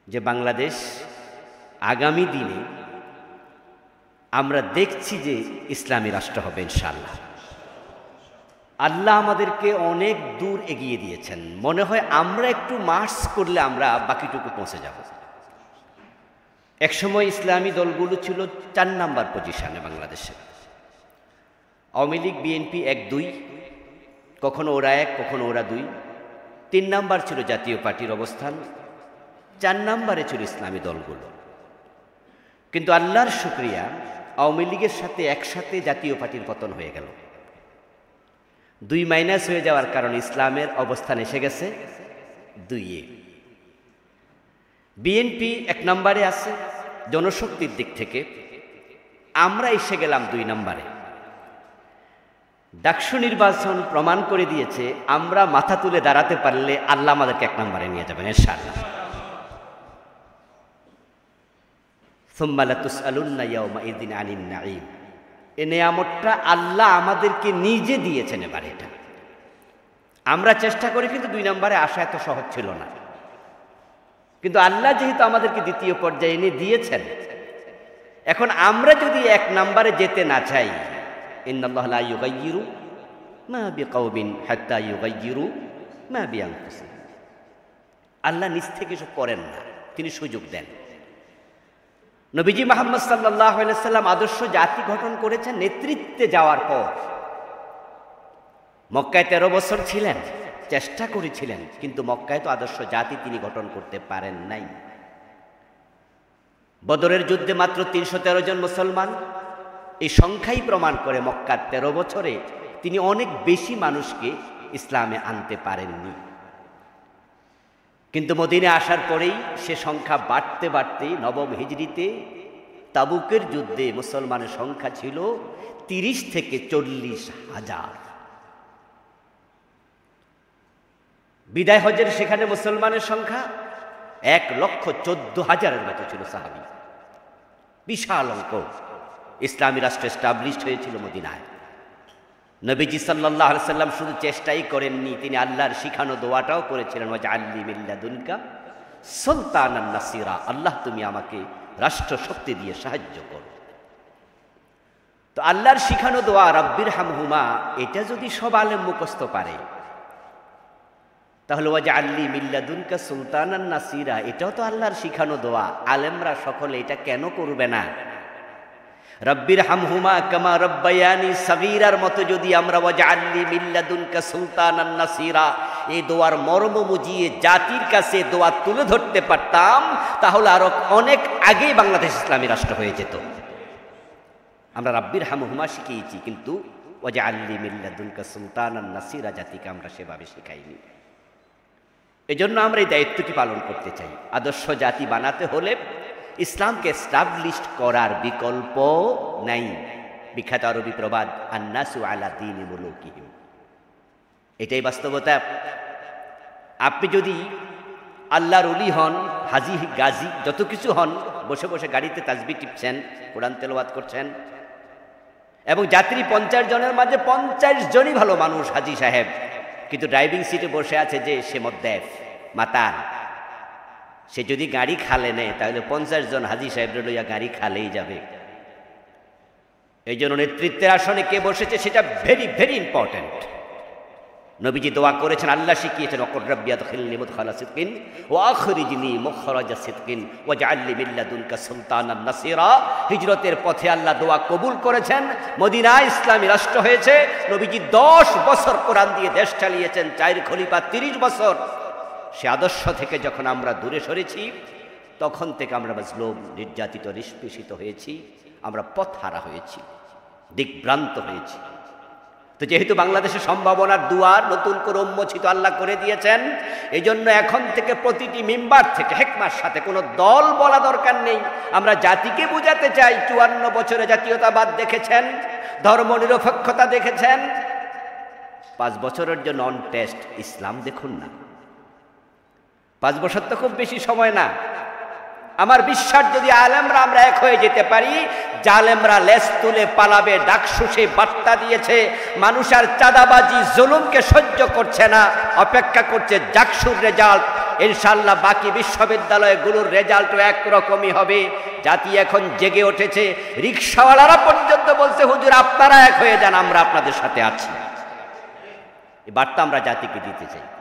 যে বাংলাদেশ আগামী দিনে আমরা দেখছি যে ইসলামী রাষ্ট্র হবে ইনশাআল্লাহ। আল্লাহ আমাদেরকে অনেক দূর এগিয়ে দিয়েছেন। মনে হয় আমরা একটু মার্চ করলে আমরা বাকিটুকু পৌঁছে যাব। একসময় ইসলামী দলগুলো ছিল 4 নাম্বার পজিশনে বাংলাদেশে। আওয়ামী লীগ, বিএনপি 1-2, কখনো ওরা 1, কখনো ওরা 2। 3 নাম্বার ছিল জাতীয় পার্টির অবস্থান, 4 নাম্বারে ছিল ইসলামী দলগুলো। কিন্তু আল্লাহর শুকরিয়া, আওয়ামী লীগের সাথে একসাথে জাতীয় পার্টির পতন হয়ে গেল। 2 মাইনাস হয়ে যাওয়ার কারণে ইসলামের অবস্থান এসে গেছে 2-এ। বিএনপি 1 নম্বরে আছে জনশক্তির দিক থেকে, আমরা এসে গেলাম 2 নম্বরে। ডাকসু নির্বাচন প্রমাণ করে দিয়েছে আমরা মাথা তুলে দাঁড়াতে পারলে আল্লাহ আমাদেরকে 1 নম্বরে নিয়ে যাবেন ইনশাআল্লাহ। সুম্মা লাতুসআলুন্না ইয়াওমাইযিন আনিন নাঈম। এই নিয়ামতটা আল্লাহ আমাদেরকে নিজে দিয়েছেন। এবার এটা আমরা চেষ্টা করি, কিন্তু 2 নম্বরে আসা এত সহজ ছিল না। কিন্তু আল্লাহ যেহেতু আমাদেরকে দ্বিতীয় পর্যায়ে এনে দিয়েছেন, এখন আমরা যদি 1 নম্বরে যেতে না চাই, ইন্নাল্লাহা লা ইউগাইয়িরু মা বিকাওমিন হাত্তা ইউগাইয়িরু মা বিআনফুসিহিম। আল্লাহ নিজ থেকে কিছু করেন না, তিনি সুযোগ দেন। নবীজি মুহাম্মদ সাল্লাল্লাহু আলাইহি সাল্লাম আদর্শ জাতি গঠন করেছেন নেতৃত্বে যাওয়ার পর। মক্কায় 13 বছর ছিলেন, চেষ্টা করেছিলেন, কিন্তু মক্কায় তো আদর্শ জাতি তিনি গঠন করতে পারেন নাই। বদরের যুদ্ধে মাত্র 313 জন মুসলমান, এই সংখ্যাই প্রমাণ করে মক্কার 13 বছরে তিনি অনেক বেশি মানুষকে ইসলামে আনতে পারেননি। কিন্তু মদিনে আসার পরেই সে সংখ্যা বাড়তে বাড়তে নবম হিজরিতে তাবুকের যুদ্ধে মুসলমানের সংখ্যা ছিল 30 থেকে 40,000। বিদায় হজের সেখানে মুসলমানের সংখ্যা 1,14,000-এর মতো ছিল সাহাবী। বিশাল অঙ্ক। ইসলামী রাষ্ট্র এস্টাবলিশড হয়েছিল মদিনায়। নবীজি সাল্লাল্লাহু আলাইহি সাল্লাম শুধু চেষ্টাই করেননি, তিনি আল্লাহর শিখানো দোয়াটাও করেছিলেন, ওয়াজআলনি মিন লাদুনকা সুলতানান নাসিরা। আল্লাহ তুমি আমাকে রাষ্ট্র শক্তি দিয়ে সাহায্য করো। তো আল্লাহর শিখানো দোয়া রাব্বির হামহুমা, এটা যদি সব আলেম মুখস্থ পারে, তাহলে ওয়াজআলনি মিন লাদুনকা সুলতানান নাসিরা এটাও তো আল্লাহর শিখানো দোয়া। আলেমরা সকলে এটা কেন করবে না? রব্বির হামহুমা কামা রব্বায়ানি সগীরার মতো যদি আমরা ওয়াজআলনি মিন লাদুনকা সুলতানান নাসিরা এই দোয়ার মর্ম বুঝিয়ে জাতির কাছে দোয়া তুলে ধরতে পারতাম, তাহলে আরো অনেক আগেই বাংলাদেশ ইসলামী রাষ্ট্র হয়ে যেত। আমরা রব্বির হামহুমা শিখিয়েছি, কিন্তু ওয়াজআলনি মিন লাদুনকা সুলতানান নাসিরা জাতিকে আমরা সেভাবে শিখাইনি। এজন্য আমরা এই দায়িত্বটি পালন করতে চাই। আদর্শ জাতি বানাতে হলে ইসলামকে এস্টাবলিশড করার বিকল্প নাই। বিখ্যাত আরবি প্রবাদ আন্নাসু আলা দীনি মুলুকিহিম, এটাই বাস্তবতা। আপনি যদি আল্লাহর ওলি হন, হাজি গাজী যত কিছু হন, বসে বসে গাড়িতে তাসবিহ টিপছেন, কোরআন তেলাওয়াত করছেন, এবং যাত্রী 50 জনের মাঝে 50 জনই ভালো মানুষ, হাজি সাহেব, কিন্তু ড্রাইভিং সিটে বসে আছে যে সে মদ্দেফ মাতাল, সে যদি গাড়ি খালে নেয় তাহলে 50 জন হাজি সাহেবরা লইয়া গাড়ি খালেই যাবে। এই জন্য নেতৃত্বের আসনে কে বসেছে সেটা ভেরি ভেরি ইম্পর্টেন্ট। নবীজি দোয়া করেছেন, আল্লাহ শিখিয়েছেন, ওয়াকুর রাব্বি আদখিলনি মুদখালা সিদকিন ওয়া আখরিজনি মুখরাজা সিদকিন ওয়াজআলনি মিন লাদুনকা সুলতানান নাসিরা। হিজরতের পথে আল্লাহ দোয়া কবুল করেছেন, মদিনায় ইসলামী রাষ্ট্র হয়েছে। নবীজি 10 বছর কোরআন দিয়ে দেশ চালিয়েছেন, 4 খলিফা 30 বছর। সে আদর্শ থেকে যখন আমরা দূরে সরেছি, তখন থেকে আমরা মাজলুম, নির্যাতিত, নিষ্পেষিত হয়েছি, আমরা পথহারা হয়েছি, দিকভ্রান্ত হয়েছি। তো যেহেতু বাংলাদেশের সম্ভাবনার দুয়ার নতুন করে উন্মোচিত আল্লাহ করে দিয়েছেন, এই জন্য এখন থেকে প্রতিটি মেম্বার থেকে হিকমার সাথে কোনো দল বলা দরকার নেই। আমরা জাতিকে বোঝাতে চাই, 54 বছরে জাতীয়তাবাদ দেখেছেন, ধর্মনিরপেক্ষতা দেখেছেন, 5 বছরের জন্য অন টেস্ট ইসলাম দেখুন না। 5 বছর তো খুব বেশি সময় না। আমার বিশ্বাস যদি আলেমরা আমরা এক হয়ে যেতে পারি, জালেমরা লেজ তুলে পালাবে। ডাকসু সে বার্তা দিয়েছে, মানুষ আর চাঁদাবাজি জুলুমকে সহ্য করছে না, অপেক্ষা করছে ডাকসুর রেজাল্ট ইনশাআল্লাহ বাকি বিশ্ববিদ্যালয়গুলোর রেজাল্টও একরকমই হবে। জাতি এখন জেগে উঠেছে, রিকশাওয়ালারা পর্যন্ত বলছে হুজুর আপনারা এক হয়ে যান, আমরা আপনাদের সাথে আছি। এই বার্তা আমরা জাতিকে দিতে চাই।